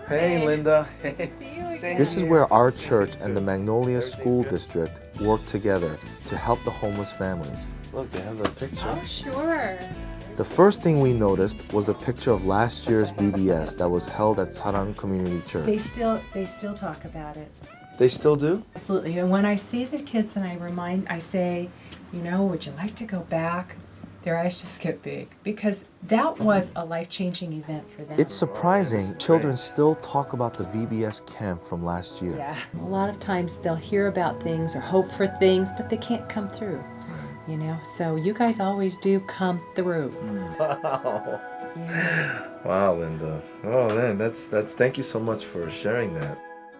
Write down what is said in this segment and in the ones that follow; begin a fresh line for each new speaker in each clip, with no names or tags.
Hey, Linda.
This is where our church and the Magnolia School District work together to help the homeless families.
Look, they have the picture.
Oh, sure.
The first thing we noticed was the picture of last year's VBS that was held at Sarang Community Church.
They still talk about it.
They still do?
Absolutely. And when I see the kids and I say, would you like to go back? Their eyes just get big because that was a life-changing event for them.
It's surprising children still talk about the VBS camp from last year.
Yeah. A lot of times they'll hear about things or hope for things, but they can't come through. So you guys always do come through.
Wow.
Yeah.
Wow, Linda. Oh man, that's thank you so much for sharing that.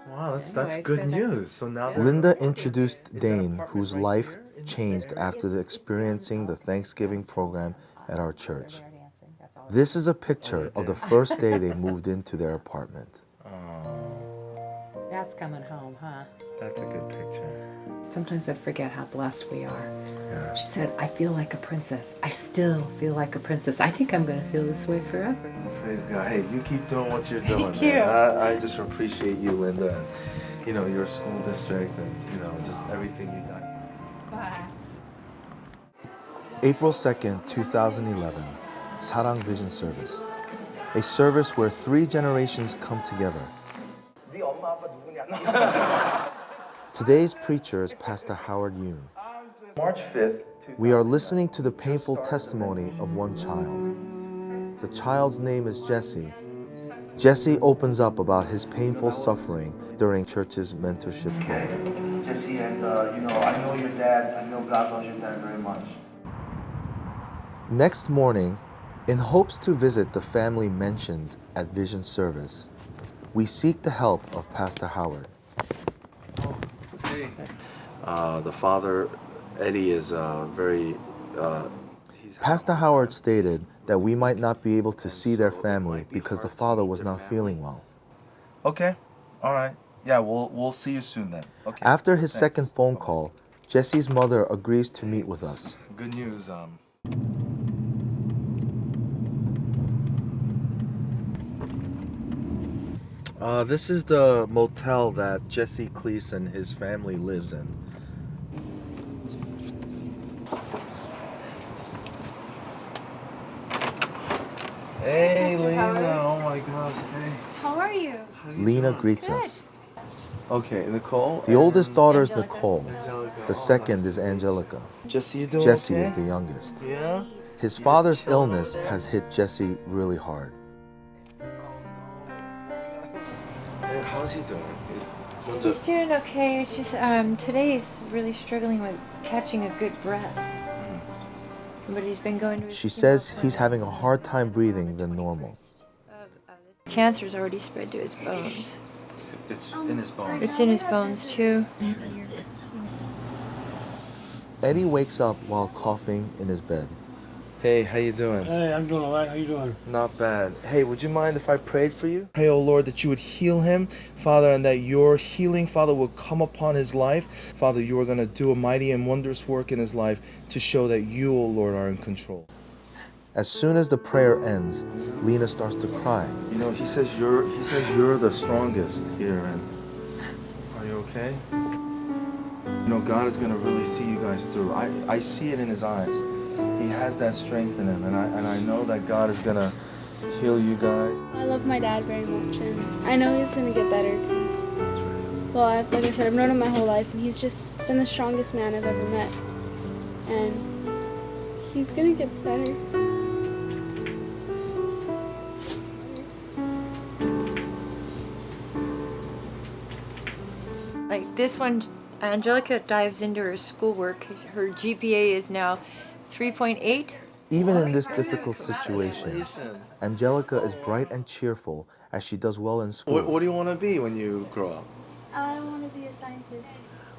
Wow, that's
Anyway,
good
so
news. So now
Linda introduced Dane, whose life changed after experiencing the Thanksgiving program at our church. This is a picture of the first day they moved into their apartment.
That's coming home, huh?
That's a good picture.
Sometimes I forget how blessed we are.
Yeah.
She said, I feel like a princess. I still feel like a princess. I think I'm going to feel this way forever.
Praise God. Hey, you keep doing what you're doing.
Thank you.
Man. I just appreciate you, Linda, and your school district, and just everything you got.
Bye.
April 2nd, 2011, Sarang Vision Service. A service where 3 generations come together. Today's preacher is Pastor Howard Yoon.
March 5th.
We are listening to the painful testimony of one child. The child's name is Jessie. Jessie opens up about his painful suffering during church's mentorship program.
Jessie, and I know your dad. I know God loves your dad very much.
Next morning, in hopes to visit the family mentioned at Vision Service, we seek the help of Pastor Howard.
The father, Eddie, is very...
Pastor Howard stated that we might not be able to see their family because the father was not feeling well.
Okay. All right. Yeah, we'll see you soon then. Okay.
After his second phone call, Jessie's mother agrees to meet with us.
Good news. This is the motel that Jesse Cleese and his family lives in. Hey, Lena. Oh my gosh. Hey.
How are you?
Lena greets us.
Okay, Nicole.
The oldest daughter is Nicole. The second is Angelica.
Jesse, you doing
Jesse
okay?
is the youngest.
Yeah?
His father's illness has hit Jesse really hard.
Hey, how's he doing?
He's doing okay. It's just today he's really struggling with catching a good breath. But he's been going to his
She
chemo
says he's
clinic.
having a hard time breathing than normal.
Cancer's already spread to his bones.
It's in his bones.
It's in his bones too.
Eddie wakes up while coughing in his bed.
Hey, how you doing?
Hey, I'm doing all right. How you doing?
Not bad. Hey, would you mind if I prayed for you? Pray, oh Lord, that you would heal him, Father, and that your healing, Father, will come upon his life. Father, you are going to do a mighty and wondrous work in his life to show that you, oh Lord, are in control.
As soon as the prayer ends, Lena starts to cry.
He says you're the strongest here, and are you okay? God is going to really see you guys through. I see it in his eyes. He has that strength in him, and I know that God is going to heal you guys.
I love my dad very much, and I know he's going to get better because, like I said, I've known him my whole life, and he's just been the strongest man I've ever met. And he's going to get better.
Like this one, Angelica dives into her schoolwork. Her GPA is now 3.8.
Even in this difficult situation, Angelica is bright and cheerful as she does well in school.
What do you want to be when you grow up?
I want to be a scientist.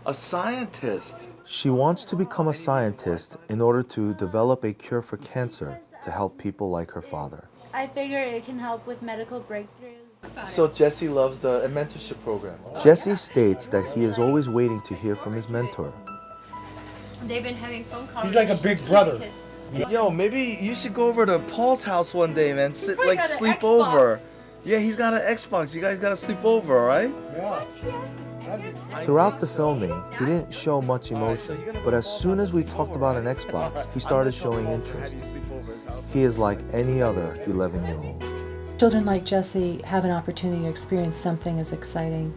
A scientist.
She wants to become a scientist in order to develop a cure for cancer to help people like her father.
I figure it can help with medical breakthroughs.
So Jesse loves the mentorship program.
Jesse states that he is always waiting to hear from his mentor.
They've been having phone
He's
conversations.
like a big brother.
Yo, maybe you should go over to Paul's house one day, man.
probably got an
Sleep
Xbox.
over. Yeah, he's got an Xbox. You guys gotta sleep over, all right?
Throughout the filming, he didn't show much emotion, but as soon as we talked about an Xbox, he started showing interest. He is like any other 11-year-old.
Children like Jessie have an opportunity to experience something as exciting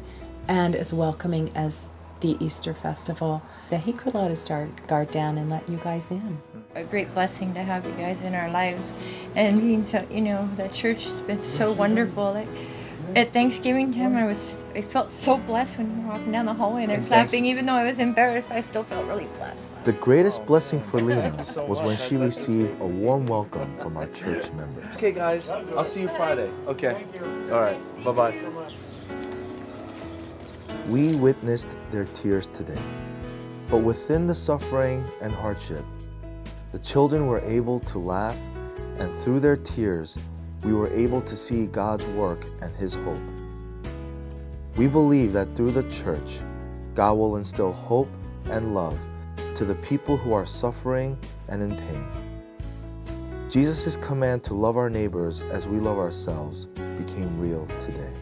and as welcoming as the Easter festival, that he could let his guard down and let you guys in.
A great blessing to have you guys in our lives, and being so, you know, the church has been so wonderful. At Thanksgiving time, I felt so blessed when we were walking down the hallway and they're clapping. Even though I was embarrassed, I still felt really blessed.
The greatest blessing for Lena was when she received a warm welcome from our church members.
Okay, guys, I'll see you Friday. Okay. All right. Bye-bye.
We witnessed their tears today, but within the suffering and hardship, the children were able to laugh, and through their tears, we were able to see God's work and His hope. We believe that through the church, God will instill hope and love to the people who are suffering and in pain. Jesus' command to love our neighbors as we love ourselves became real today.